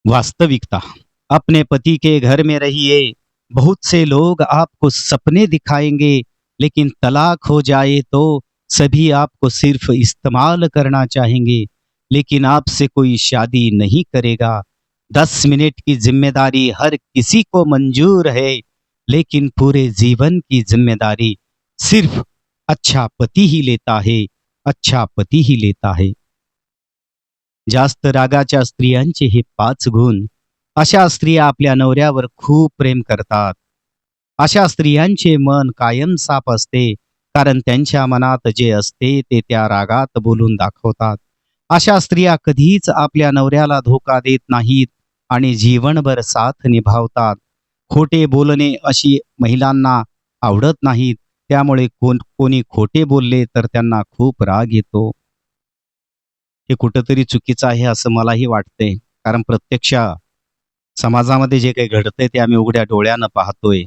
वास्तविकता। अपने पति के घर में रहिए, बहुत से लोग आपको सपने दिखाएंगे, लेकिन तलाक हो जाए तो सभी आपको सिर्फ इस्तेमाल करना चाहेंगे, लेकिन आपसे कोई शादी नहीं करेगा। 10 मिनट की जिम्मेदारी हर किसी को मंजूर है, लेकिन पूरे जीवन की जिम्मेदारी सिर्फ अच्छा पति ही लेता है। अच्छा पति ही लेता है। जास्त रागाच्या स्त्रियांचे हे 5 गुण. अशा स्त्रिया आपल्या नवऱ्यावर खूप प्रेम करतात. अशा स्त्रियांचे मन कायम साफ असते, कारण त्यांच्या मनात जे असते ते त्या रागात बोलून दाखवतात. अशा स्त्रिया कधीच आपल्या नवऱ्याला धोका देत नाहीत आणि जीवनभर साथ निभावतात. खोटे बोलणे अशी महिलांना आवडत नाहीत. त्यामुळे कोणी खोटे बोलले तर त्यांना खूप राग येतो. हे कुठेतरी चुकीचं आहे असं मलाही वाटतंय. कारण प्रत्यक्ष समाजामध्ये जे काही घडतंय ते आम्ही उघड्या डोळ्यानं पाहतोय.